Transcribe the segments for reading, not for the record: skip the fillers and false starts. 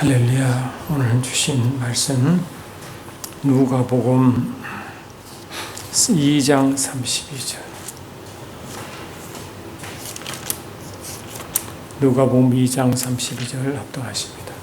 할렐루야. 오늘 주신 말씀 누가복음 2장 32절. 누가복음 2장 32절 합독하십니다.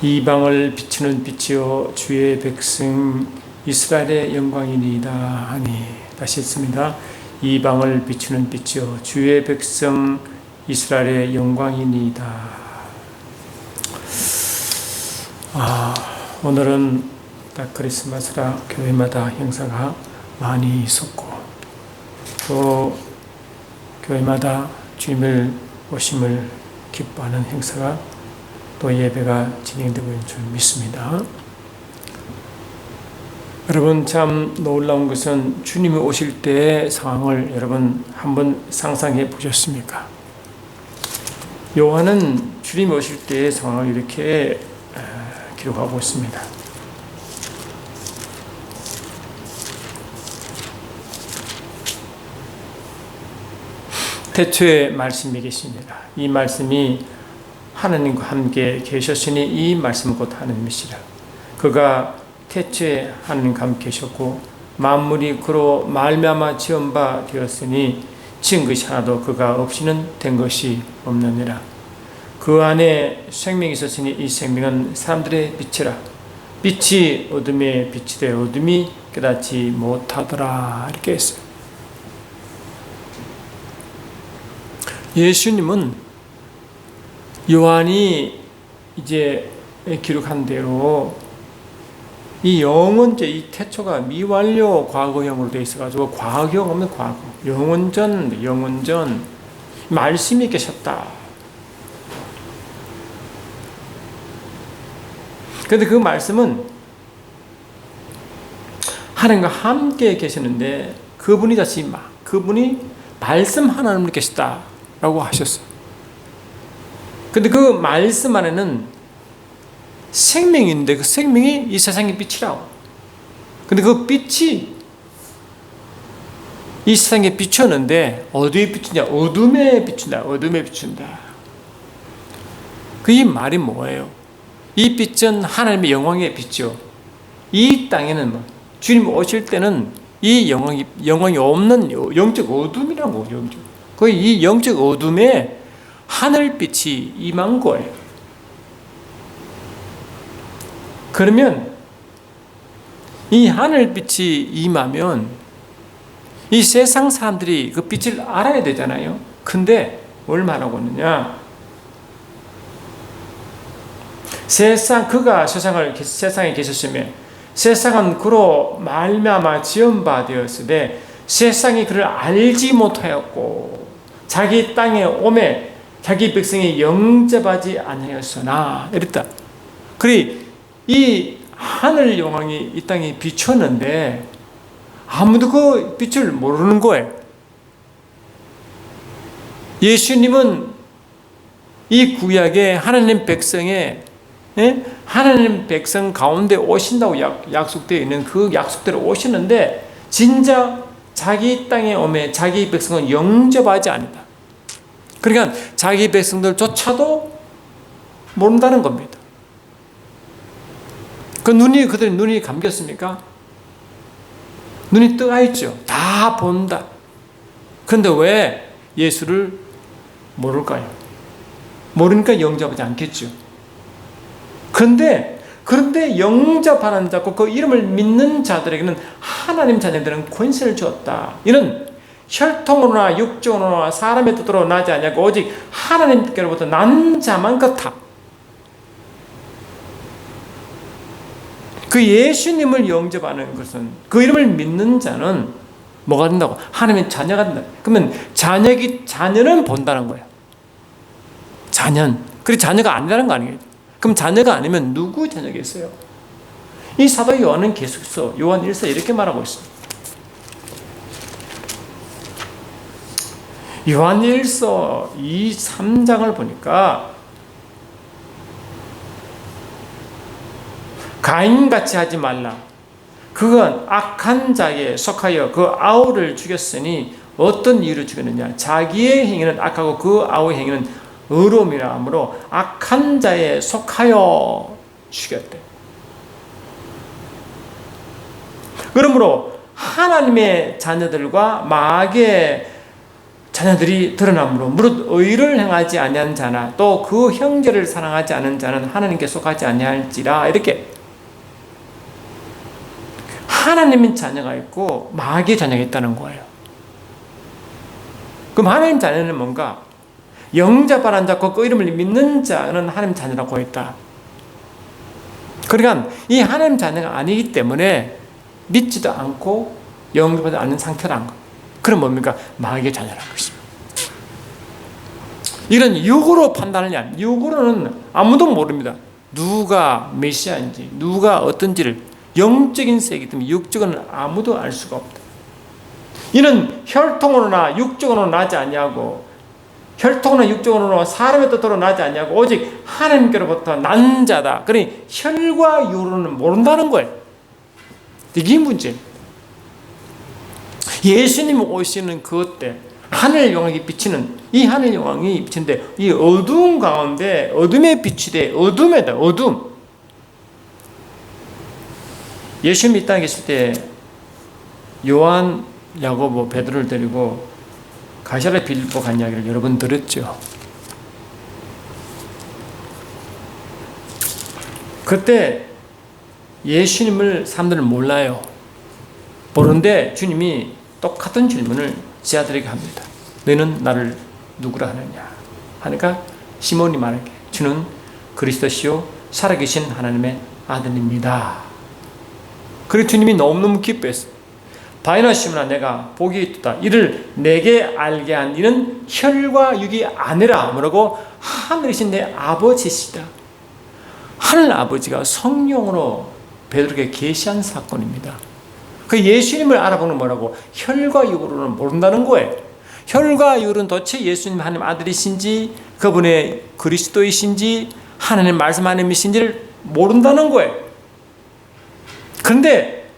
이방을 비추는 빛이요 주의 백성 이스라엘의 영광이니이다 하니. 다시 했습니다. 이방을 비추는 빛이요 주의 백성 이스라엘의 영광이니이다. 오늘은 딱 크리스마스라 교회마다 행사가 많이 있었고, 또 교회마다 주님을 오심을 기뻐하는 행사가 또 예배가 진행되고 있는 줄 믿습니다. 여러분, 참 놀라운 것은 주님이 오실 때의 상황을 여러분 한번 상상해 보셨습니까? 요한은 주님이 오실 때의 상황을 이렇게 기록하고 있습니다. 태초에 말씀이 계십니다. 이 말씀이 하나님과 함께 계셨으니 이 말씀은 곧 하나님이시라. 그가 태초에 하나님과 함께 계셨고 만물이 그로 말미암아 지은 바 되었으니 지은 것이 하나도 그가 없이는 된 것이 없느니라. 그 안에 생명이 있었으니 이 생명은 사람들의 빛이라. 빛이 어둠에 빛이 되어 어둠이 깨닫지 못하더라. 이렇게 했어요. 예수님은 요한이 이제 기록한 대로 이 영원제, 이 태초가 미완료 과거형으로 되어 있어가지고 과거형 없는 과거, 영원전 말씀이 계셨다. 그런데 그 말씀은 하나님과 함께 계시는데 그분이 말씀 하나님을 계시다라고 하셨어요. 근데 그 말씀 안에는 생명이 있는데 그 생명이 이 세상의 빛이라고. 근데 그 빛이 이 세상에 비추었는데 어디에 비추냐? 어둠에 비춘다. 어둠에 비춘다. 그 이 말이 뭐예요? 이 빛은 하나님의 영광의 빛이요. 이 땅에는 주님 오실 때는 이 영광이 없는 영적 어둠이라고. 거의 이 영적 어둠에 하늘빛이 임한 거예요. 그러면 이 하늘빛이 임하면 이 세상 사람들이 그 빛을 알아야 되잖아요. 근데 뭘 말하고 있느냐? 그가 세상에 계셨으면 세상은 그로 말미암아 지은 바 되었으되 세상이 그를 알지 못하였고 자기 땅에 오매 자기 백성이 영접하지 아니하였으나 이랬다. 그리 이 하늘 영광이 이 땅에 비쳤는데 아무도 그 빛을 모르는 거예요. 예수님은 이 구약에 하나님 백성 가운데 오신다고 약속되어 있는 그 약속대로 오시는데 진짜 자기 땅에 오매 자기 백성은 영접하지 않는다. 그러니까 자기 백성들조차도 모른다는 겁니다. 그들의 눈이 감겼습니까? 눈이 뜨아 있죠. 다 본다. 그런데 왜 예수를 모를까요? 모르니까 영접하지 않겠죠. 그런데 영접하는 자고 그 이름을 믿는 자들에게는 하나님 자녀들은 권세를 주었다. 이는 혈통으로나 육정으로나 사람의 뜻으로 나지 아니하고 오직 하나님께로부터 난 자만 그렇다. 그 예수님을 영접하는 것은, 그 이름을 믿는 자는 뭐가 된다고? 하나님의 자녀가 된다. 그러면 자녀는 본다는 거예요. 그리고 자녀가 아니라는 거 아니에요. 그럼 자녀가 아니면 누구 자녀겠어요? 이 사도 요한은 계속해서 요한 1서 이렇게 말하고 있습니다. 요한 1서 2, 3장을 보니까 가인같이 하지 말라. 그건 악한 자에 속하여 그 아우를 죽였으니 어떤 이유로 죽였느냐? 자기의 행위는 악하고 그 아우의 행위는 의로움이라 하므로 악한 자에 속하여 죽였대. 그러므로 하나님의 자녀들과 마귀의 자녀들이 드러나므로 무릇 의를 행하지 아니한 자나 또 그 형제를 사랑하지 않은 자는 하나님께 속하지 아니할지라. 이렇게 하나님의 자녀가 있고 마귀의 자녀가 있다는 거예요. 그럼 하나님 자녀는 뭔가? 영접하는 자, 그 이름을 믿는 자는 하나님 자녀라고 했다. 그러니까 이 하나님 자녀가 아니기 때문에 믿지도 않고 영접하지 않는 상태라는 거. 그럼 뭡니까? 마귀의 자녀라는 것입니다. 이런 육으로 판단을 한, 육으로는 아무도 모릅니다. 누가 메시아인지, 누가 어떤지를. 영적인 세계이기 때문에 육적으로는 아무도 알 수가 없다. 이는 혈통으로나 육적으로 나지 아니하고, 혈통으로나 육적으로 사람의 뜻으로 나지 아니하고 오직 하나님께로부터 난 자다. 그러니 혈과 육으로는 모른다는 거예요. 이게 문제입니다. 예수님 오시는 그때 하늘 영광이 비치는, 이 하늘 영광이 비치는데 이 어두운 가운데 어둠에 비치되 어둠에다. 어둠. 예수님이 이 땅에 계실 때 요한, 야고보, 베드로를 데리고 가이사랴 빌립보 간 이야기를 여러 번 들었죠. 그때 예수님을 사람들은 몰라요. 모르는데 주님이 똑같은 질문을 제자들에게 합니다. 너희는 나를 누구라 하느냐? 하니까 시몬이 말하게, 주는 그리스도시요 살아계신 하나님의 아들입니다. 그리고 주님이 너무너무 기뻐했어요. 바이나 시몬아, 내가 복이 있다. 이를 내게 알게 한 이는 혈과 육이 아니라 뭐라고? 하늘이신 내 아버지시다. 하늘 아버지가 성령으로 베드로에게 계시한 사건입니다. 그 예수님을 알아보는 뭐라고? 혈과 육으로는 모른다는 거예요. 혈과 육은 도대체 예수님 하나님 아들이신지, 그분의 그리스도이신지, 하나님 말씀 하나님이신지를 모른다는 거예요. 그런데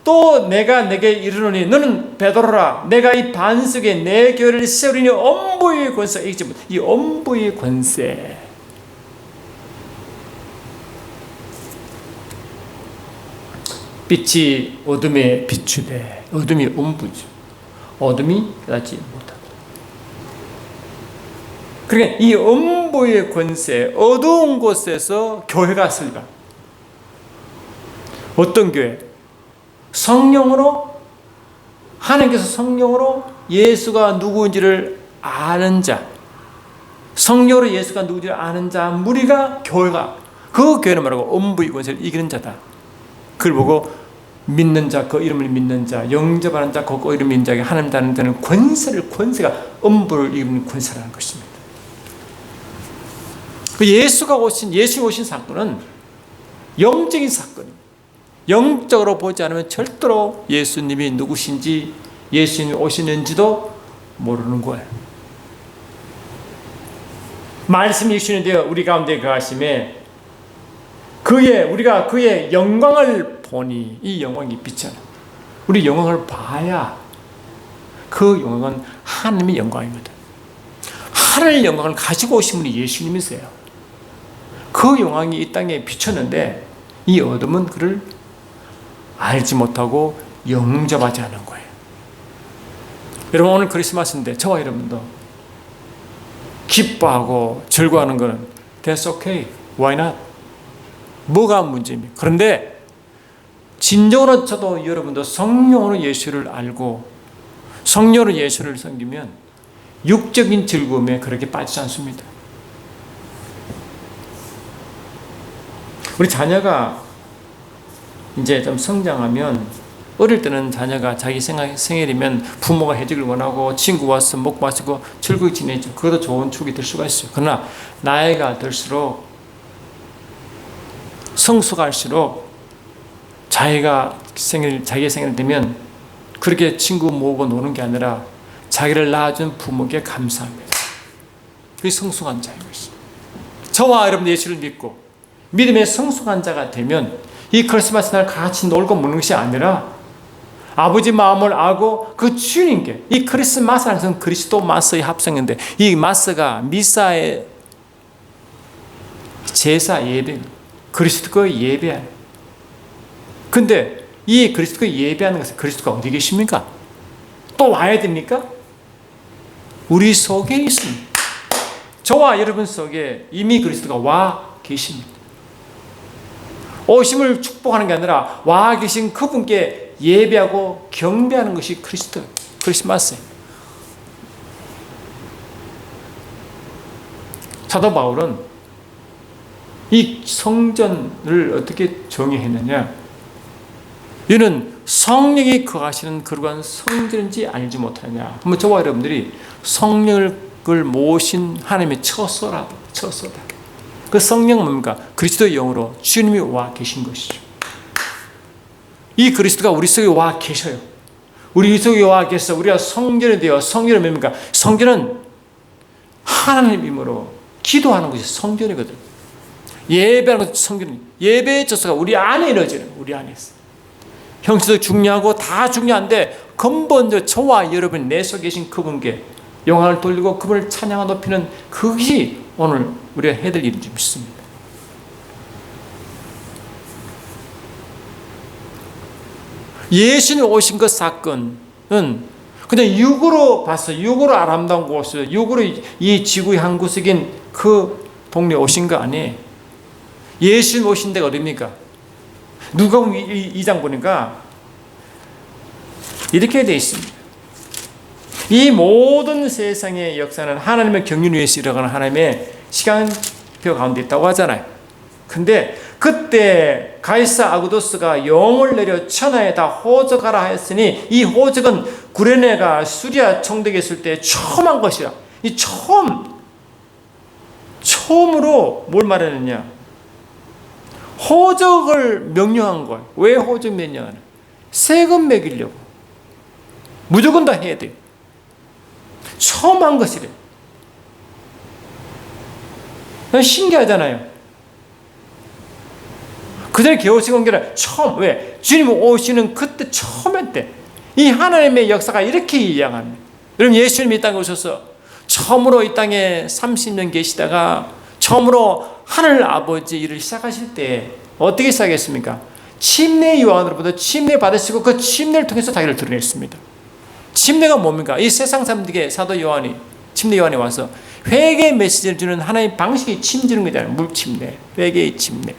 또 내가 내게 이르노니 너는 베드로라. 내가 이 반석에 내 교회를 세우리니 엄부의 권세. 이 엄부의 권세. 빛이 어둠에 비추되 어둠이 엄부죠. 어둠이 깨닫지 못하다. 그러니까 이 엄부의 권세, 어두운 곳에서 교회가 설립. 어떤 교회? 성령으로, 하나님께서 성령으로 예수가 누구인지를 아는 자, 성령으로 예수가 누구인지를 아는 자 무리가 교회가, 그 교회는 뭐라고? 엄부의 권세를 이기는 자다. 그걸 보고 믿는 자, 그 이름을 믿는 자, 영접하는 자, 그 이름을 믿는 자에게 하나님 다는 데는 권세가 엄부를 이기는 권세라는 것입니다. 예수님 오신 사건은 영적인 사건입니다. 영적으로 보지 않으면 절대로 예수님이 누구신지, 예수님이 오시는지도 모르는 거예요. 말씀이 주시는데요, 우리 가운데 거하심에 우리가 그의 영광을 보니, 이 영광이 빛이잖아. 우리 영광을 봐야, 그 영광은 하나님의 영광입니다. 하나님의 영광을 가지고 오신 분이 예수님이세요. 그 영광이 이 땅에 비쳤는데 이 어둠은 그를 알지 못하고 영접하지 않은 거예요. 여러분, 오늘 크리스마스인데 저와 여러분도 기뻐하고 즐거워하는 것은 That's okay. Why not? 뭐가 문제입니까? 그런데 진정으로 저도 여러분도 성령으로 예수를 알고 성령으로 예수를 섬기면 육적인 즐거움에 그렇게 빠지지 않습니다. 우리 자녀가 이제 좀 성장하면, 어릴 때는 자녀가 자기 생일이면 부모가 해주길 원하고 친구 와서 먹고 마시고 즐겁게 지내죠. 그것도 좋은 축이 될 수가 있어요. 그러나 나이가 들수록, 성숙할수록 자기가 생일 되면 그렇게 친구 모으고 노는 게 아니라 자기를 낳아준 부모에게 감사합니다. 그게 성숙한 자인 것입니다. 저와 여러분 예수를 믿고 믿음의 성숙한 자가 되면 이 크리스마스 날 같이 놀고 먹는 것이 아니라 아버지 마음을 알고 그 주님께, 이 크리스마스라는 것은 그리스도 마스의 합성인데, 이 마스가 미사의 제사 예배, 그리스도의 예배하는. 근데 이 그리스도의 예배하는 것은 그리스도가 어디 계십니까? 또 와야 됩니까? 우리 속에 있습니다. 저와 여러분 속에 이미 그리스도가 와 계십니다. 오심을 축복하는 게 아니라 와 계신 그분께 예배하고 경배하는 것이 크리스마스예요. 사도 바울은 이 성전을 어떻게 정의했느냐? 이는 성령이 거하시는 그러한 성전인지 알지 못하냐? 한번 저와 여러분들이 성령을 모신 하나님의 처소다. 그 성령은 뭡니까? 그리스도의 영으로 주님이 와 계신 것이죠. 이 그리스도가 우리 속에 와 계셔요. 우리 속에 와 계셔서 우리가 성전이 되어, 성전은 뭡니까? 성전은 하나님 이름으로 기도하는 것이 성전이거든. 예배하는 것이 성전이. 예배의 처소가 우리 안에 이루어지는, 우리 안에 있어. 형식도 중요하고 다 중요한데 근본적으로 저와 여러분 내 속에 계신 그분께 영광을 돌리고 그분을 찬양하고 높이는 그것이 오늘 우리가 해야 될 일인지 믿습니다. 예수님 오신 그 사건은 그냥 육으로 봤어요. 육으로 아름다운 곳을, 육으로 이 지구의 한 구석인 그 동네에 오신 거 아니에요. 예수님 오신 데가 어디입니까? 누가복음 2장 보니까 이렇게 되어 있습니다. 이 모든 세상의 역사는 하나님의 경륜 위에서 일어나는 하나님의 시간표 가운데 있다고 하잖아요. 근데 그때 가이사 아구도스가 영을 내려 천하에 다 호적하라 하였으니 이 호적은 구레네가 수리아 총독에 있을 때 처음 한 것이라. 이 처음으로 뭘 말하느냐? 호적을 명령한 거예요. 왜 호적 명령하냐? 세금 매기려고. 무조건 다 해야 돼요. 처음 한 것이래. 신기하잖아요. 그들 개호식 온 게 아니라 처음. 왜? 주님 오시는 그때 처음 했대. 이 하나님의 역사가 이렇게 이양합니다. 여러분, 예수님이 이 땅에 오셔서 처음으로 이 땅에 30년 계시다가 처음으로 하늘 아버지 일을 시작하실 때 어떻게 시작했습니까? 침례 요한으로부터 침례 받으시고 그 침례를 통해서 자기를 드러냈습니다. 침례가 뭡니까? 이 세상 사람들에게 사도 요한이, 침례 요한이 와서 회개의 메시지를 주는 하나의 방식이 침주는 거잖아요. 물침례, 회개의 침례.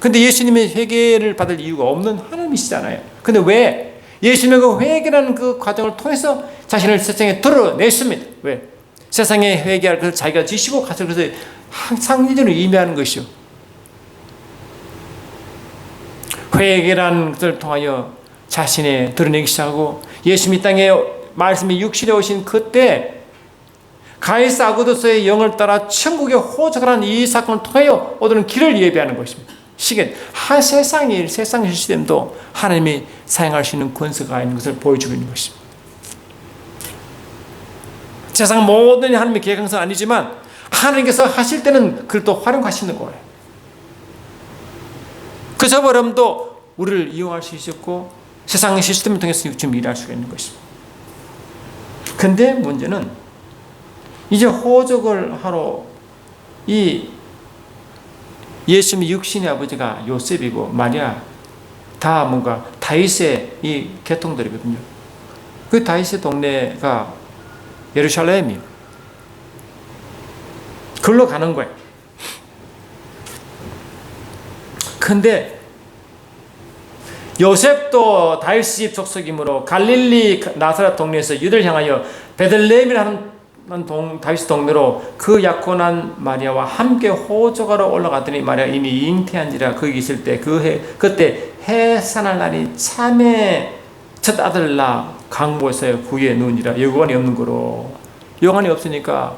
근데 예수님이 회개를 받을 이유가 없는 하나님이시잖아요. 근데 왜? 예수님은 그 회개라는 그 과정을 통해서 자신을 세상에 드러냈습니다. 왜? 세상에 회개할 것을 자기가 지시고 가서 그래서 상징적으로 의미하는 것이요. 회개라는 것을 통하여 자신의 드러내기 시작하고 예수님이 땅에 말씀이 육신에 오신 그때 가이사 아구도스의 영을 따라 천국에 호적하는 이 사건을 통하여 얻는 길을 예배하는 것입니다. 시계 세상의 시스템도 하나님이 사용할 수 있는 권세가 있는 것을 보여주고 있는 것입니다. 세상 모든 하나님의 계획한 것은 아니지만 하나님께서 하실 때는 그걸 또 활용하시는 거예요. 그 저버럼도 우리를 이용할 수 있었고 세상의 시스템을 통해서 지금 일할 수가 있는 것입니다. 근데 문제는 이제 호적을 하러 이 예수님의 육신의 아버지가 요셉이고 마리아 다 뭔가 다윗의 이 계통들이거든요. 그 다윗의 동네가 예루살렘이에요. 그걸로 가는 거예요. 근데 요셉도 다윗 집 족속이므로 갈릴리 나사렛 동네에서 유대를 향하여 베들레헴이라는 다윗 동네로 그 약혼한 마리아와 함께 호적하러 올라가더니 마리아 이미 잉태한지라 거기 있을 때 그때 해산할 날이 참에 첫 아들 낳아 강보에서 구유에 누우니라. 여관이 없는 거로. 여관이 없으니까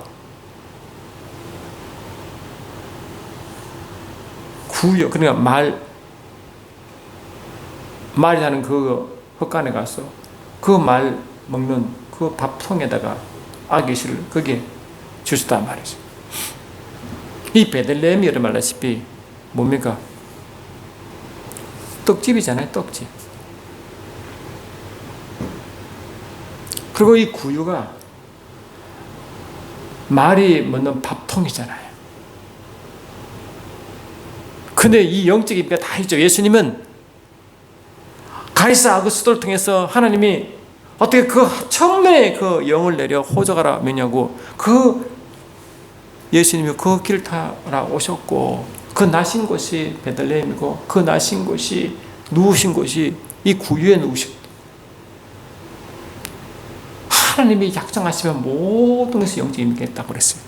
구유, 그러니까 말이 나는 그 헛간에 가서 그 말 먹는 그 밥통에다가 아기씨를 거기에 주셨단 말이죠. 이 베들레헴이 여러분 알다시피 뭡니까? 떡집이잖아요, 떡집. 그리고 이 구유가 말이 먹는 밥통이잖아요. 근데 이 영적인 의미가 다 있죠. 예수님은 가이사 아구스토를 통해서 하나님이 어떻게 그 처음에 그 영을 내려 호적하라 명령하고 그 예수님이 그 길을 타라 오셨고 그 나신 곳이 베들레헴이고 그 나신 곳이 누우신 곳이 이 구유에 누우셨고 하나님이 약정하시면 모든 것이 영적인 의미가 있다고 그랬어요.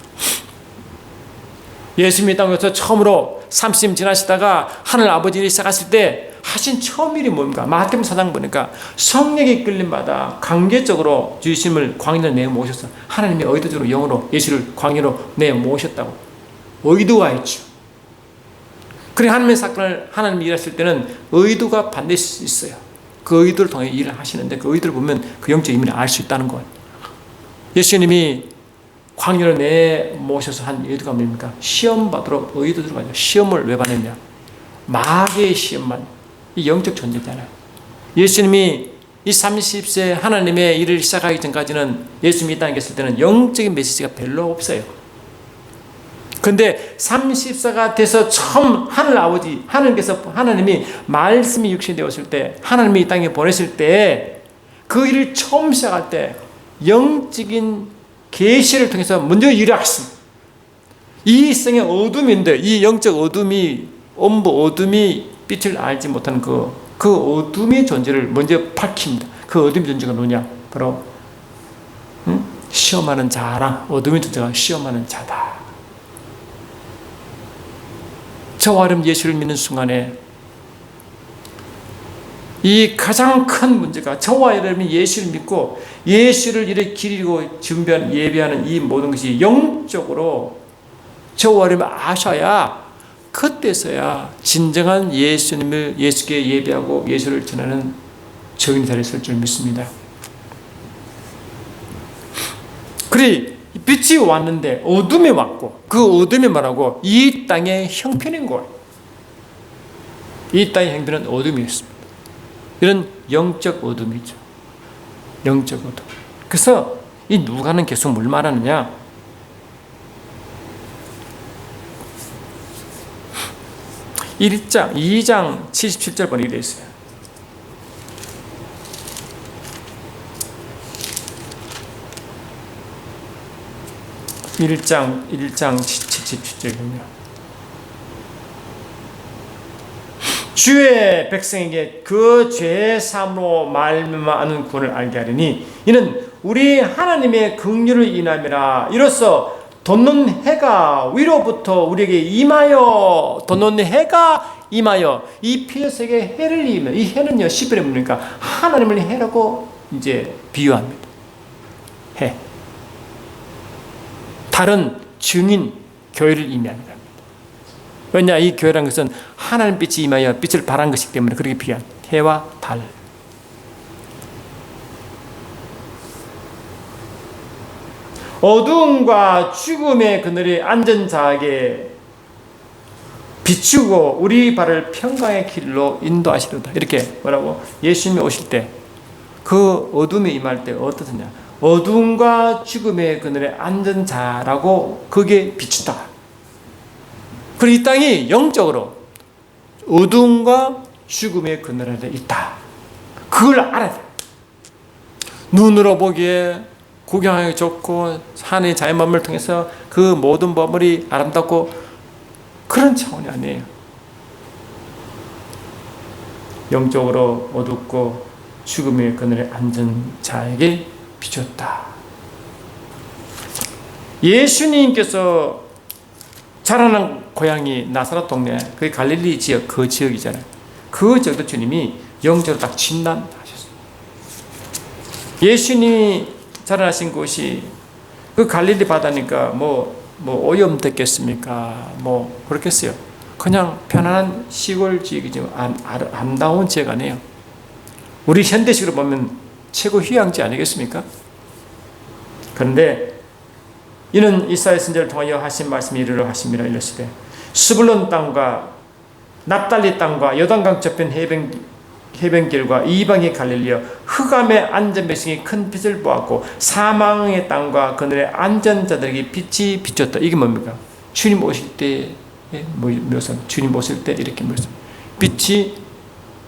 예수님이 땅에서 처음으로 30년 지나시다가 하늘 아버지를 시작하실 때 하신 처음 일이 뭡니까? 마태복음 4장 보니까 성령의 끌림받아 강제적으로 주님을 광야로 내모셔서 하나님이 의도적으로 영으로 예수를 광야로 내모셨다고 의도가 있죠. 그래 하나님의 사건을 하나님이 일하실 때는 의도가 반드시 있어요. 그 의도를 통해 일을 하시는데 그 의도를 보면 그 영적 의미를 알 수 있다는 거예요. 예수님이 광야로 내모셔서 한 의도가 뭡니까? 시험 받으러 의도로 가죠. 시험을 왜 받느냐? 마귀의 시험만. 이 영적 존재잖아요. 예수님이 이 30세 하나님의 일을 시작하기 전까지는 예수님이 이 땅에 계실 때는 영적인 메시지가 별로 없어요. 근데 30세가 돼서 처음 하늘 아버지, 하나님이 말씀이 육신이 되었을 때, 하나님이 이 땅에 보내실 때, 그 일을 처음 시작할 때, 영적인 계시를 통해서 먼저 일을 하셨습니다. 이 생의 어둠인데, 이 영적 어둠이, 어둠이 빛을 알지 못하는 그 어둠의 존재를 먼저 밝힙니다. 그 어둠의 존재가 누구냐? 바로, 시험하는 자라, 어둠의 존재가 시험하는 자다. 저와 여러분 예수를 믿는 순간에 이 가장 큰 문제가 저와 여러분이 예수를 믿고 예수를 이렇게 기리고 준비하는 예배하는 이 모든 것이 영적으로 저와 여러분이 아셔야 그때서야 진정한 예수께 예배하고 예수를 전하는 적인 자리에 설 줄 믿습니다. 그래 빛이 왔는데 어둠이 왔고 그 어둠이 말하고 이 땅의 형편인 거예요. 이 땅의 형편은 어둠이었습니다. 이런 영적 어둠이죠. 영적 어둠. 그래서 이 누가는 계속 뭘 말하느냐? 2장 77절 번역이 되어 있어요. 1장 77절이군요. 주의 백성에게 그 죄의 사함으로 말미암는 구원을 알게 하리니 이는 우리 하나님의 긍휼을 인함이라. 이로써 돋는 해가 위로부터 우리에게 임하여 돋는 해가 임하여 이 피에서에게 해를 이으며 이 해는요 10절에 뭡니까? 하나님을 해라고 이제 비유합니다. 해. 다른 증인 교회를 의미합니다. 왜냐 이 교회라는 것은 하나님 빛이 임하여 빛을 발한 것이기 때문에 그렇게 비유한 해와 달. 어두움과 죽음의 그늘에 앉은 자에게 비추고 우리 발을 평강의 길로 인도하시리로다. 이렇게 뭐라고? 예수님이 오실 때 그 어둠에 임할 때 어떻느냐? 어둠과 죽음의 그늘에 앉은 자라고 그게 비춘다. 그리고 이 땅이 영적으로 어둠과 죽음의 그늘 아래 있다. 그걸 알아야 돼. 눈으로 보기에 구경하기 좋고 산의 자연만물을 통해서 그 모든 보물이 아름답고 그런 차원이 아니에요. 영적으로 어둡고 죽음의 그늘에 앉은 자에게 비쳤다. 예수님께서 자라난 고향이 나사렛 동네, 그게 갈릴리 지역, 그 지역이잖아요. 그 지역도 주님이 영적으로 딱 진단하셨어요. 예수님이 자라나신 곳이 그 갈릴리 바다니까 뭐 오염 됐겠습니까? 뭐 그렇겠어요. 그냥 편안한 시골 지역이지만 아름다운 지역 아니에요. 우리 현대식으로 보면 최고 휴양지 아니겠습니까? 그런데 이는 이사야 선지자를 통하여 하신 말씀이 이르러 하심이라. 이르시되 스불론 땅과 납달리 땅과 요단강 저편 해변길과 이방의 갈릴리여 흑암의 안전 백성이 큰 빛을 보았고 사망의 땅과 그늘의 안전자들에게 빛이 비쳤다. 이게 뭡니까? 주님 오실 때 주님 오실 때 이렇게 말씀. 빛이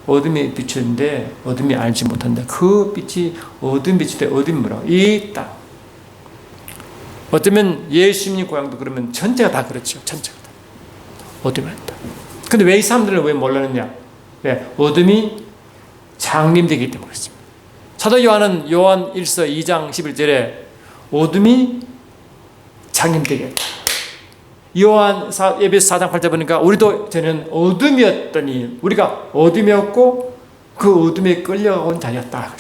어둠에 비쳤는데 어둠이 알지 못한다. 그 빛이 어둠 비칠 때 어둠이 뭐라고? 이 땅. 어쩌면 예수님 고향도 그러면 전체가 다 그렇죠. 전체가 다 어둠이 있다. 근데 왜 이 사람들은 왜 몰랐느냐? 왜? 어둠이 장림되기 때문에 그렇습니다. 사도 요한은 요한 1서 2장 11절에 어둠이 장림되게 했다. 요한 에베소 4장 8절 보니까 우리도 저는 어둠이었더니 우리가 어둠이었고 그 어둠에 끌려온 자였다.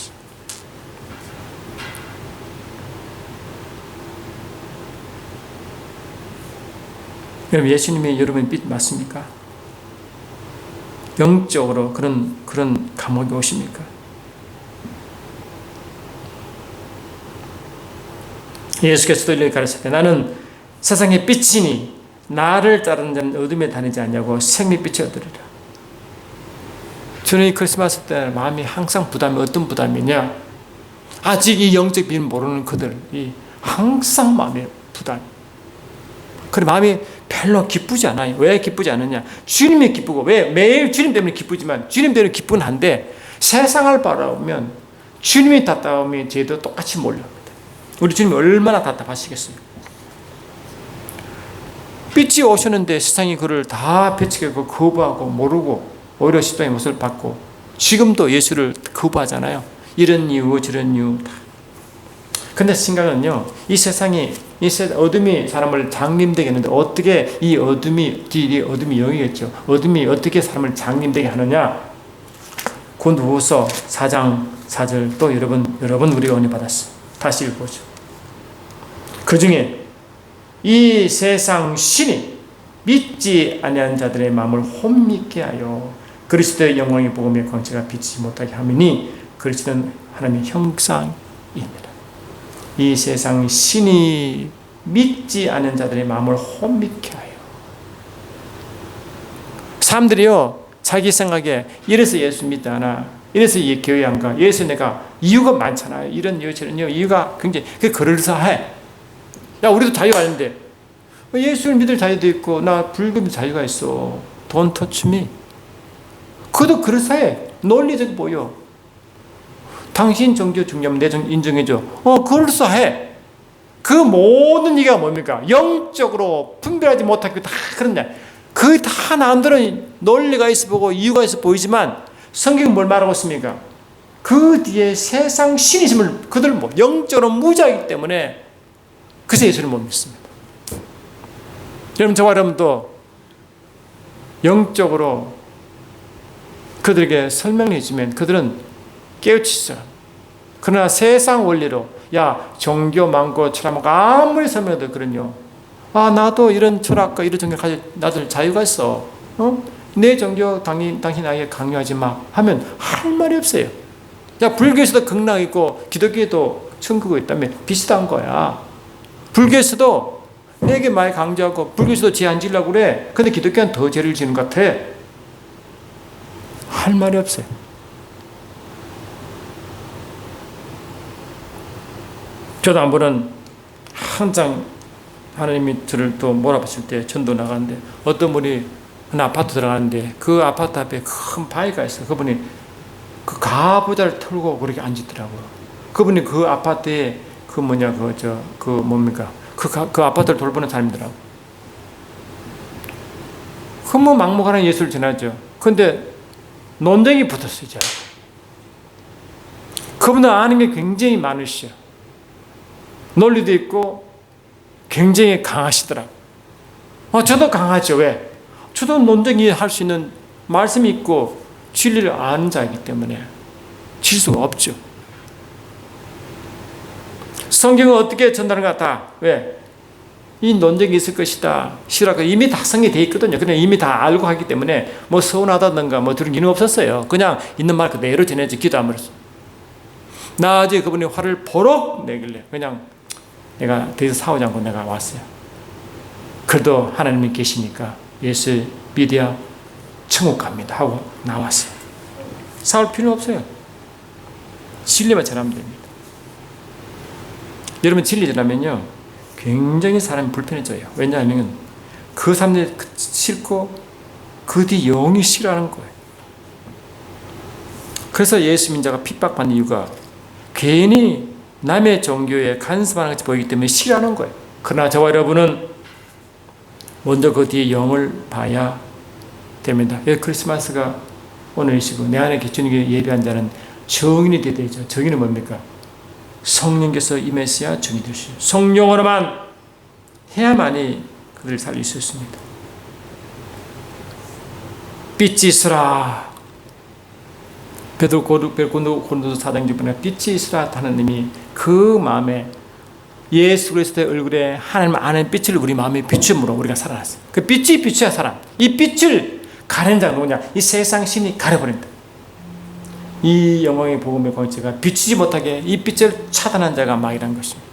그럼 예수님이 여러분 빛 맞습니까? 영적으로 그런 감옥에 오십니까? 예수께서도 이렇게 가르칠 때 나는 세상의 빛이니 나를 따르는 자는 어둠에 다니지 않냐고 생명빛이 얻으리라. 저는 이 크리스마스 때 마음이 항상 부담이 어떤 부담이냐? 아직 이 영적 빛을 모르는 그들이 항상 마음에 부담. 그래 마음이 별로 기쁘지 않아요. 왜 기쁘지 않느냐? 주님이 기쁘고 왜 매일 주님 때문에 기쁘지만 주님 때문에 기쁘긴 한데 세상을 바라보면 주님이 답답하면 저희도 똑같이 몰려옵니다. 우리 주님이 얼마나 답답하시겠어요? 빛이 오셨는데 세상이 그를 다 배척하고 거부하고 모르고 오히려 십자가의 모습을 받고 지금도 예수를 거부하잖아요. 이런 이유 저런 이유 다. 근데 생각은요, 이 세상이 어둠이 사람을 장림되게 했는데 어떻게 이 어둠이 영이겠죠. 어둠이 어떻게 사람을 장림되게 하느냐? 고린도후서 4장 4절 또 여러분 우리가 은혜 받았어요. 다시 읽어보죠. 그 중에 이 세상 신이 믿지 아니한 자들의 마음을 혼미케 하여 그리스도의 영광의 복음의 광채가 비치지 못하게 하미니 그리스도는 하나님의 형상입니다. 이 세상 신이 믿지 않은 자들의 마음을 혼미케 하여. 사람들이요 자기 생각에 이래서 예수 믿지 않아, 이래서 이 교회 안 가, 이래서 내가 이유가 많잖아요. 이런 이유 저런 이유가 굉장히 그럴싸해. 야 우리도 자유가 있는데 예수를 믿을 자유도 있고 나 불교 믿을 자유가 있어. Don't touch me. 그것도 그럴싸해. 논리적 보여. 당신 종교 중요하면 내 종교 인정해줘. 그럴싸해. 그 모든 얘기가 뭡니까? 영적으로 분별하지 못하고 다 그런데 그 다 남들은 논리가 있어 보고 이유가 있어 보이지만 성경은 뭘 말하고 있습니까? 그 뒤에 세상 신이심을 그들 영적으로 무지하기 때문에 그래서 예수를 못 믿습니다. 여러분 저와 여러분도 영적으로 그들에게 설명해 주면 그들은 깨우치죠. 그러나 세상 원리로 야 종교 많고 철학 많고 아무리 설명해도 그런요. 나도 이런 철학과 이런 종교를 가지고 나도 자유가 있어. 내 종교 당신 나에게 강요하지 마 하면 할 말이 없어요. 야 불교에서도 극락 있고 기독교에도 천국이 있다면 비슷한 거야. 불교에서도 내게 많이 강조하고 불교에서도 죄 안 지으려고 그래. 근데 기독교는 더 죄를 지는 것 같아. 할 말이 없어요. 저도 한 번은 항상 하나님이 저를 또 몰아봤을 때 전도 나가는데 어떤 분이 한 아파트 들어가는데 그 아파트 앞에 큰 바위가 있어요. 그분이 그 가부좌를 털고 그렇게 앉았더라고요. 그분이 그 아파트에 그 아파트를 돌보는 사람이더라고요. 그 막무가내 예수를 전하죠. 근데 논쟁이 붙었어요. 제가. 그분은 아는 게 굉장히 많으시죠. 논리도 있고 굉장히 강하시더라고요. 저도 강하죠. 왜? 저도 논쟁이 할 수 있는 말씀이 있고 진리를 아는 자이기 때문에 질 수가 없죠. 성경은 어떻게 전달하는 것 같아? 왜? 이 논쟁이 있을 것이다. 시라고 이미 다 성경에 돼 있거든요. 그냥 이미 다 알고 하기 때문에 뭐 서운하다든가 뭐 그런 일은 없었어요. 그냥 있는 말 그대로 전해지 기도함으로. 나중에 그분이 화를 버럭 내길래 그냥 내가 더 이상 싸우지 않고 내가 왔어요. 그래도 하나님이 계시니까 예수 믿어야 천국 갑니다 하고 나왔어요. 싸울 필요 없어요. 진리만 전하면 됩니다. 여러분, 진리 전하면요 굉장히 사람이 불편해져요. 왜냐하면 그 사람들이 싫고 그 뒤 영이 싫어하는 거예요. 그래서 예수 민자가 핍박받는 이유가 괜히 남의 종교에 간섭하는 것이 보이기 때문에 싫어하는 거예요. 그러나 저와 여러분은 먼저 그 뒤에 영을 봐야 됩니다. 크리스마스가 오늘이시고 내 안에 주님께 예배한 자는 정인이 되어야 되죠. 정인은 뭡니까? 성령께서 임했어야 정이 될 수 있어요. 성령으로만 해야만이 그들을 살릴 수 있습니다. 빛이 있으라. 고린도서 4장 6절에 빛이 있으라 하나님이 그 마음에 예수 그리스도의 얼굴에 하나님 아는 빛을 우리 마음에 비춤으로 우리가 살아났어요. 그 빛이 비추야 사람. 이 빛을 가는 자가 누구냐? 이 세상 신이 가려버린다. 이 영광의 복음의 권세가 비추지 못하게 이 빛을 차단한 자가 마귀라는 것입니다.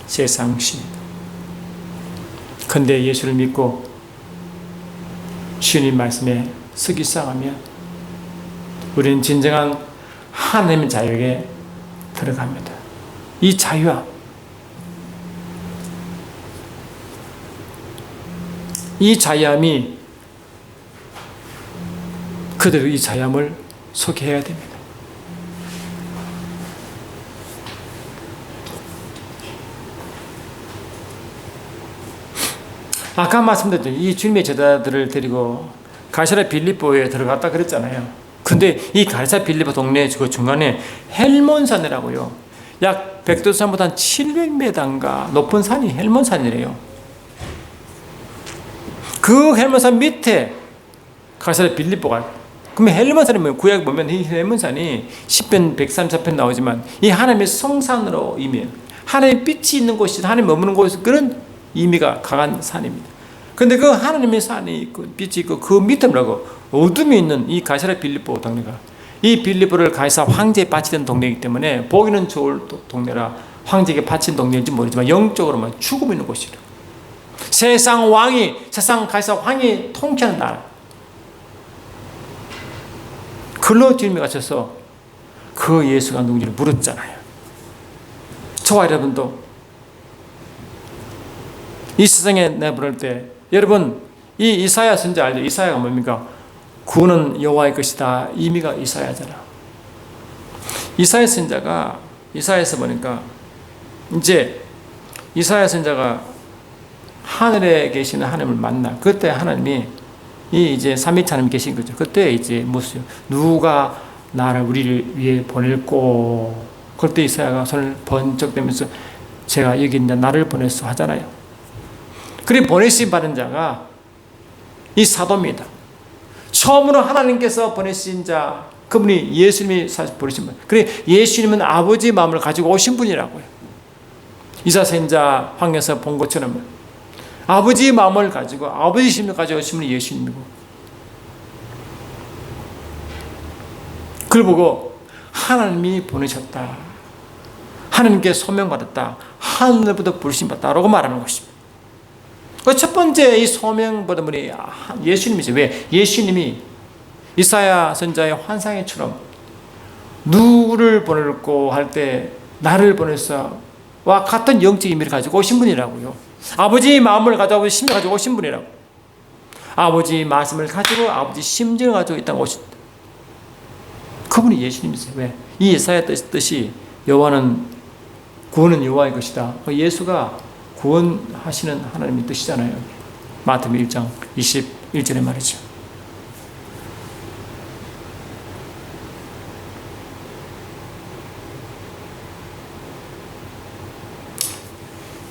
세상 신입니다. 그런데 예수를 믿고 주님 말씀에 서기쌍하면 우리는 진정한 하나님의 자유에 들어갑니다. 이 자유함, 이 자유함이 그대로 이 자유함을 소개해야 됩니다. 아까 말씀드렸죠. 이 주님의 제자들을 데리고 가이사랴 빌립보에 들어갔다 그랬잖아요. 근데 이 가이사랴 빌립보 동네 그 중간에 헬몬산이라고요. 약 백두산보다 한 700m인가 높은 산이 헬몬산이래요. 그 헬몬산 밑에 가이사랴 빌립보가, 그러면 헬몬산이 뭐예요? 구약 보면 이 헬몬산이 10편 134편 나오지만 이 하나님의 성산으로 의미해요. 하나님의 빛이 있는 곳이, 하나님 머무는 곳이, 그런 의미가 강한 산입니다. 근데 그 하나님의 산이 있고 빛이 있고 그 밑에 뭐라고? 어둠이 있는 이 가이사랴 빌립보 동네가, 이 빌립보를 가이사 황제에 바치던 동네이기 때문에 보기는 좋을 동네라 황제에게 바친 동네인지 모르지만 영적으로만 죽음 있는 곳이라. 세상 가이사 왕이 통치하는 나라. 글로 주님이 가셔서 그 예수가 누군지를 물었잖아요. 저와 여러분도 이 세상에 내보낼 때, 여러분 이 이사야 선지자 알죠? 이사야가 뭡니까? 구원은 여호와의 것이다. 의미가 이사야잖아. 이사야 선지자가 이사야에서 보니까 이제 이사야 선지자가 하늘에 계시는 하나님을 만나. 그때 하나님이 이 이제 삼위일체 하나님 계신 거죠. 그때 이제 무슨 누가 나를 우리를 위해 보낼꼬. 그때 이사야가 손을 번쩍 대면서 제가 여기 있는 나를 보냈어 하잖아요. 그리고 보내신 받은 자가 이 사도입니다. 처음으로 하나님께서 보내신 자, 그분이 예수님이 보내신 분. 그래 예수님은 아버지 마음을 가지고 오신 분이라고요. 이사 선지자 황에서 본 것처럼 아버지 마음을 가지고 아버지 심을 가지고 오신 분이 예수님이고, 그걸 보고 하나님이 보내셨다, 하나님께 소명받았다, 하늘부터 부르심받았다라고 말하는 것입니다. 첫 번째 이 소명받은 분이 예수님이죠. 왜? 예수님이 이사야 선지자의 환상처럼 누구를 보낼고 할 때 나를 보내서와 같은 영적 의미를 가지고 오신 분이라고요. 아버지 마음을 가지고 심을 가지고 오신 분이라고. 아버지 말씀을 가지고 아버지 심정을 가지고 이 땅에 오신 그분이 예수님이세요. 왜? 이 이사야 뜻이 여호와는 구원은 여호와의 것이다. 예수가 구원하시는 하나님의 뜻이잖아요. 마태복음 1장 21절의 말이죠.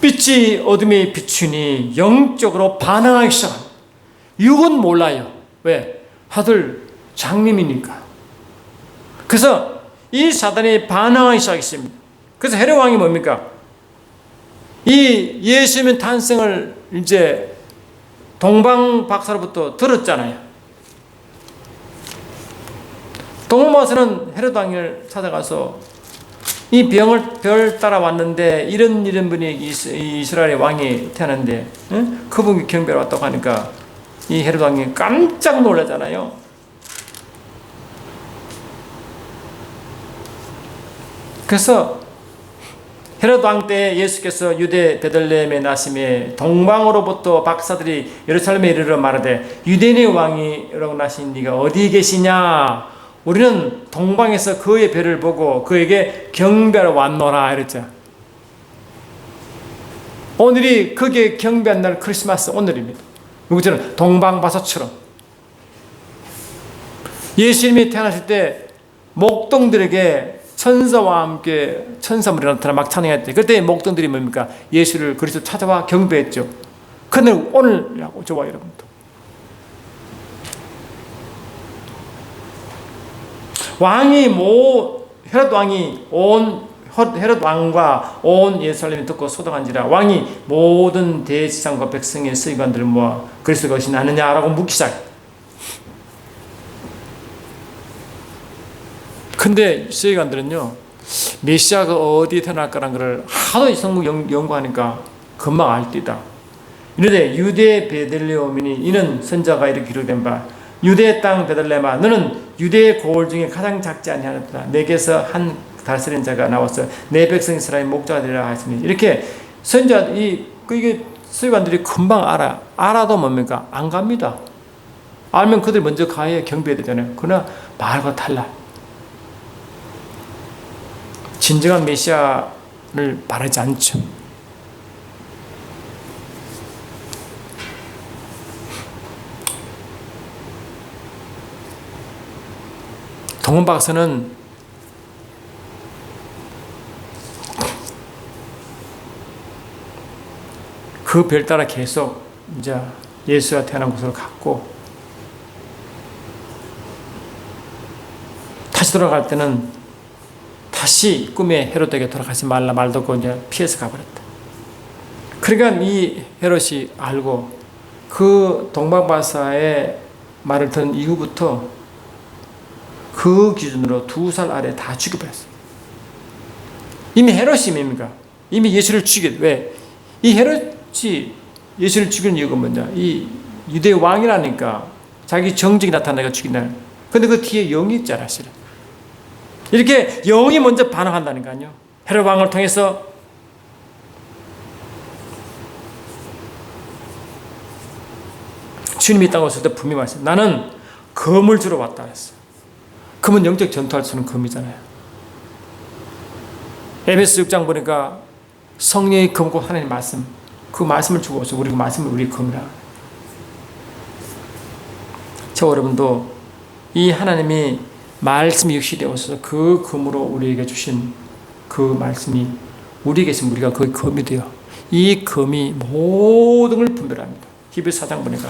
빛이 어둠에 비추니 영적으로 반응하기 시작합니다. 육은 몰라요. 왜? 다들 장님이니까. 그래서 이 사단이 반응하기 시작했습니다. 그래서 헤롯 왕이 뭡니까? 이 예수님의 탄생을 이제 동방 박사로부터 들었잖아요. 동방박사는 헤롯 왕을 찾아가서 이 별 따라왔는데 이런 분이 이스라엘의 왕이 태어났는데 그분이 경배를 왔다고 하니까 이 헤롯 왕이 깜짝 놀라잖아요. 그래서 헤롯 왕 때 예수께서 유대 베들레헴에 나심에 동방으로부터 박사들이 예루살렘에 이르러 말하되 유대인의 왕이라고 나신 네가 어디 계시냐? 우리는 동방에서 그의 배를 보고 그에게 경배하러 왔노라 이랬죠. 오늘이 그게 경배한 날 크리스마스 오늘입니다. 우리처럼 동방바사처럼 예수님이 태어나실 때 목동들에게 천사와 함께 천사물이 나타나 막 찬양했대. 그때 목동들이 뭡니까? 예수를 그리스도 찾아와 경배했죠. 그런데 오늘이라고 저와 여러분도 헤롯 왕이 헤롯 왕과 온 예루살렘이 듣고 소동한지라 왕이 모든 대지상과 백성의 서기관들을 모아 그리스도가 것이 나느냐라고 묻기 시작. 근데 서기관들은요 메시아가 어디 태어날까라는 것을 하도 성경 연구하니까 금방 알띠다. 이르되 유대 베들레헴이니 이는 선자가 이렇게 기록된 바 유대 땅 베들레헴아 너는 유대의 고을 중에 가장 작지 아니하였다. 내게서 한 다스리는 자가 나와서 내 백성 이스라엘 목자가 되리라 하시니 이렇게 선자 이게 서기관들이 금방 알아도 뭡니까? 안 갑니다. 알면 그들 먼저 가야 경배해야 되잖아요. 그러나 말과 달라. 진정한 메시아를 바라지 않죠. 동문 박사는 그 별 따라 계속 이제 예수가 태어난 곳으로 갔고 다시 돌아갈 때는 다시 꿈에 헤롯에게 돌아가지 말라 말 듣고 이제 피해서 가버렸다. 그러니까 이 헤롯이 알고 그 동방바사의 말을 들은 이후부터 그 기준으로 2살 아래 다 죽여버렸어요. 이미 헤롯이 뭡니까? 이미 예수를 죽였. 왜? 이 헤롯이 예수를 죽이는 이유가 뭐냐? 이 유대 왕이라니까 자기 정직이 나타나니까 죽인다. 근데 그 뒤에 영이 있잖아, 사실은. 이렇게 영이 먼저 반응한다니까요. 헤롯 왕을 통해서 주님이 이 땅에 왔을 때 분명히 말했어요. 나는 금을 주러 왔다 했어요. 금은 영적 전투할 수 있는 금이잖아요. 에베소 6장 보니까 성령의 금고 하나님 말씀, 그 말씀을 주고 오셔서 우리 그 말씀을 우리 금이라. 저 여러분도 이 하나님이 말씀이 육신이 되어서 그 금으로 우리에게 주신 그 말씀이 우리에게 있으면 우리가 그 금이 되어 이 금이 모든 걸 분별합니다. 히브리서 4장 보니까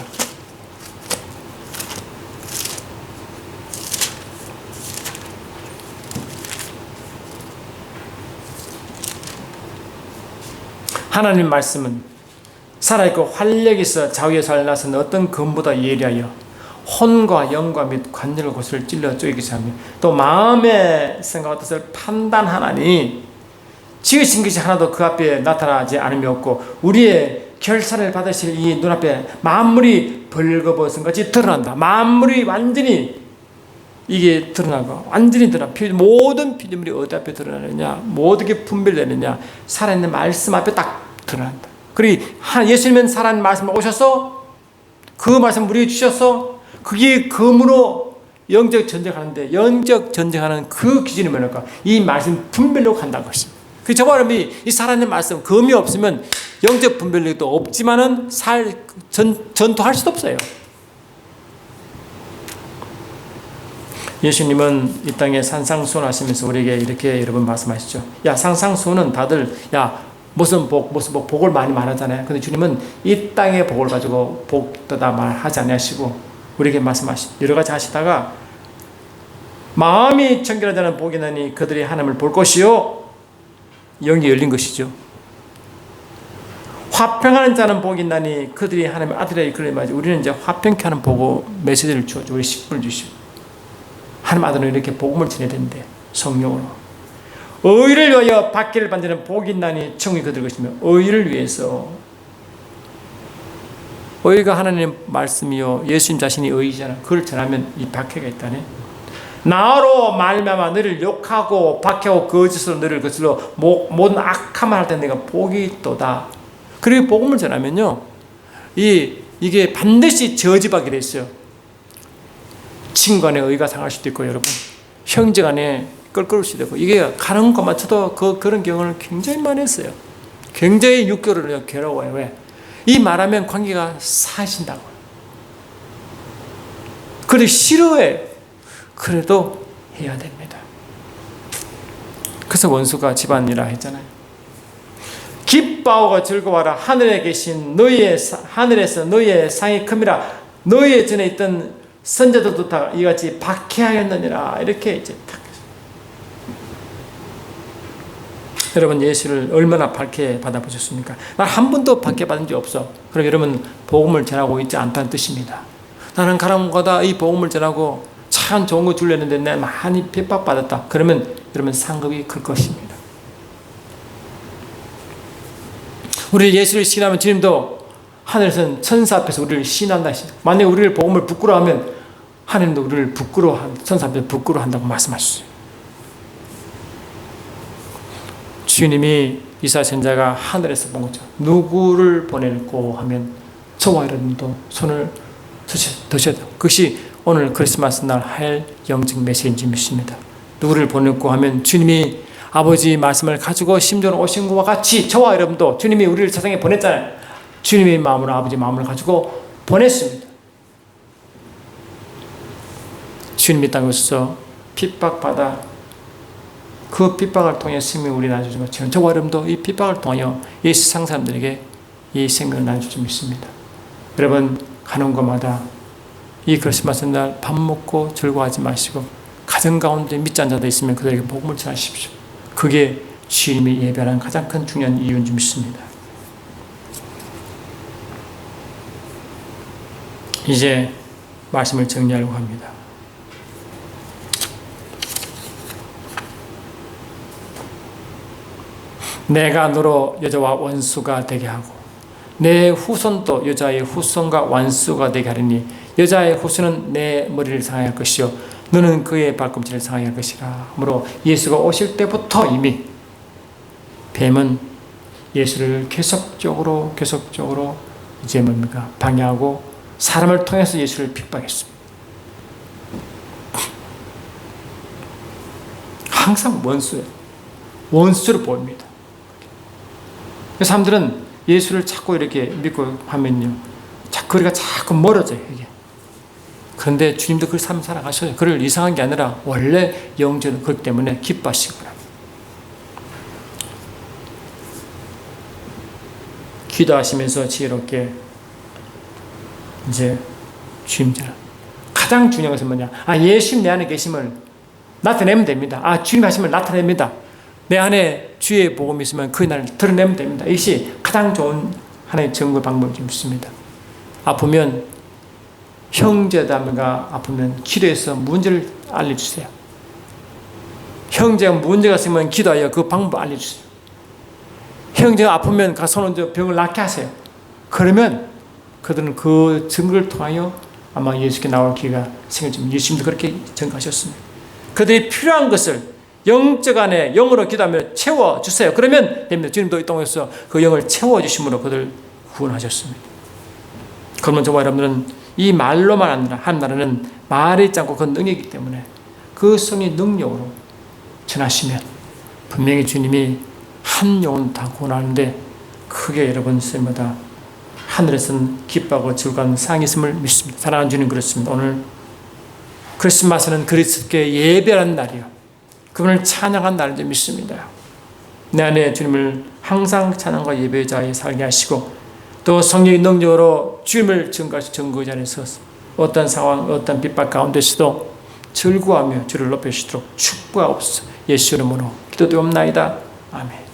하나님 말씀은 살아있고 활력이 있어 좌우에서 알라서는 어떤 금보다 예리하여 혼과 영과 및 관절과 곳을 찔러 쪼개기도 하며 또 마음의 생각과 뜻을 판단하나니 지으신 것이 하나도 그 앞에 나타나지 않음이 없고 우리의 결산을 받으실 이 눈앞에 만물이 벌거벗은 것이 드러난다. 만물이 완전히 이게 드러나고 완전히 드러나. 모든 피조물이 어디 앞에 드러나느냐, 모든 게 분별되느냐, 살아있는 말씀 앞에 딱 드러난다. 그리고 예수님은 살아있는 말씀을 오셔서 그 말씀 우리에게 주셔서 그게 금으로 영적 전쟁하는데 영적 전쟁하는 그 기준이 뭐랄까? 이 말씀 분별로 간다는 것입니다. 그 저와 여러분이 이 살아있는 말씀 금이 없으면 영적 분별력도 없지만은 전투할 수도 없어요. 예수님은 이 땅에 산상수훈 하시면서 우리에게 이렇게 여러분 말씀하시죠. 야, 산상수훈은 다들 무슨 복을 많이 말하잖아요. 근데 주님은 이 땅의 복을 가지고 복도다 말하지 않으시고 우리에게 말씀하시죠. 여러 가지 하시다가 마음이 청결하다는 복이 나니 그들이 하나님을 볼 것이요 영이 열린 것이죠. 화평하는 자는 복이 나니 그들이 하나님의 아들이라. 그래 말이죠. 우리는 이제 화평케 하는 복을 메시지를 주어줘. 우리 10분을 주시고 하나님 아들은 이렇게 복음을 전해야 되는데 성령으로 의를 위하여 받기를 받는 복이 나니 천국이 그들 것이며 의를 위해서 의가 하나님의 말씀이요 예수님 자신이 의이잖아. 그걸 전하면 이 박해가 있다네. 나로 말미암아 너를 욕하고 박해하고 거짓으로 너를 거슬러 모든 악함을 할 때 내가 복이 있도다. 그리고 복음을 전하면요 이게 반드시 저지하게 돼 있어요. 친구 간에 의가 상할 수도 있고 여러분 형제 간에 껄끄러울 수도 있고 이게 가는 것만 쳐도 그런 경우는 굉장히 많이 했어요. 굉장히 6개월을 괴로워요. 왜? 이 말하면 관계가 사신다고요. 그래도 싫어해요. 그래도 해야 됩니다. 그래서 원수가 집안이라 했잖아요. 기뻐하고 즐거워하라. 하늘에 계신 하늘에서 너희의 상이 큼이라. 너희의 전에 있던 선자들도 다 이같이 박해하였느니라. 이렇게 이제 딱. 여러분 예수를 얼마나 박해 받아보셨습니까? 난 한 번도 박해 받은 적 없어. 그럼 여러분 복음을 전하고 있지 않다는 뜻입니다. 나는 가람마다 이 복음을 전하고 참 좋은 거 주려는데 내가 많이 핍박받았다. 그러면 여러분 상급이 클 것입니다. 우리 예수를 신하면 주님도 하늘에서는 천사 앞에서 우리를 신한다. 만약에 우리를 복음을 부끄러워하면 하나님도 우리를 천사 앞에서 부끄러워한다고 말씀하셨어요. 주님이 이사야 선지자가 하늘에서 본 거죠. 누구를 보낼고 하면 저와 여러분도 손을 드셔야 돼요. 그것이 오늘 크리스마스 날 할 영적 메시지인지 믿습니다. 누구를 보냈고 하면 주님이 아버지 말씀을 가지고 심정으로 오신 것과 같이 저와 여러분도 주님이 우리를 세상에 보냈잖아요. 주님의 마음으로 아버지 마음을 가지고 보냈습니다. 주님이 땅에서 핍박받아 그 핍박을 통해 생명을 우리 나눠주신 것처럼 저와 여러분도 이 핍박을 통하여 이 세상 사람들에게 이 생명을 나눠줄 수 있습니다. 여러분 가는 곳마다 이 크리스마스 날 밥 먹고 즐거워하지 마시고 가정 가운데 믿지 않는 자들 있으면 그들에게 복음을 전하십시오. 그게 주님이 예배하는 가장 큰 중요한 이유인 줄 믿습니다. 이제 말씀을 정리하려고 합니다. 내가 너로 여자와 원수가 되게 하고 내 후손도 여자의 후손과 원수가 되게 하리니 여자의 후손은 내 머리를 상할 것이요 너는 그의 발꿈치를 상할 것이라. 그러므로 예수가 오실 때부터 이미 뱀은 예수를 계속적으로 이제 뭡니까? 방해하고 사람을 통해서 예수를 핍박했습니다. 항상 원수예요. 원수로 보입니다. 사람들은 예수를 자꾸 이렇게 믿고 하면요, 거리가 자꾸 멀어져요. 이게. 그런데 주님도 그 삶을 살아가셔요. 그를 이상한 게 아니라 원래 영적은 그렇기 때문에 기뻐하시구나. 기도하시면서 지혜롭게 이제 주님처럼 가장 중요한 것은 뭐냐? 예수님 내 안에 계심을 나타내면 됩니다. 주님 하심을 나타냅니다. 내 안에 주의 복음이 있으면 그 날을 드러내면 됩니다. 이것이 가장 좋은 하나의 증거 방법이 좀 있습니다. 아프면 형제자매가 아프면 기도해서 문제를 알려주세요. 형제가 문제가 있으면 기도하여 그 방법 알려주세요. 형제가 아프면 가서 병을 낫게 하세요. 그러면 그들은 그 증거를 통하여 아마 예수께 나올 기회가 생겨집니다. 예수님도 그렇게 증거하셨습니다. 그들이 필요한 것을 영적 안에 영으로 기도하며 채워주세요. 그러면 됩니다. 주님도 이 땅에서 그 영을 채워주심으로 그들을 구원하셨습니다. 그러면 저와 여러분들은 이 말로만 아니라 한 나라는 말이 있지 않고 그 능력이기 때문에 그 성의 능력으로 전하시면 분명히 주님이 한 영혼 다 구원하는데 크게 여러분 쓰임마다 하늘에서는 기뻐하고 즐거운 상이 있음을 믿습니다. 사랑하는 주님, 그렇습니다. 오늘 크리스마스는 그리스도께 예배하는 날이요, 그분을 찬양한 날인 줄 믿습니다. 내 안에 주님을 항상 찬양과 예배의 자리에 살게 하시고 또 성령의 능력으로 주님을 증거하시 증거 자리에 서서 어떤 상황, 어떤 핍박 가운데서도 즐거워하며 주를 높여주시도록 축복하옵소서. 예수 이름으로 기도드리옵나이다. 아멘.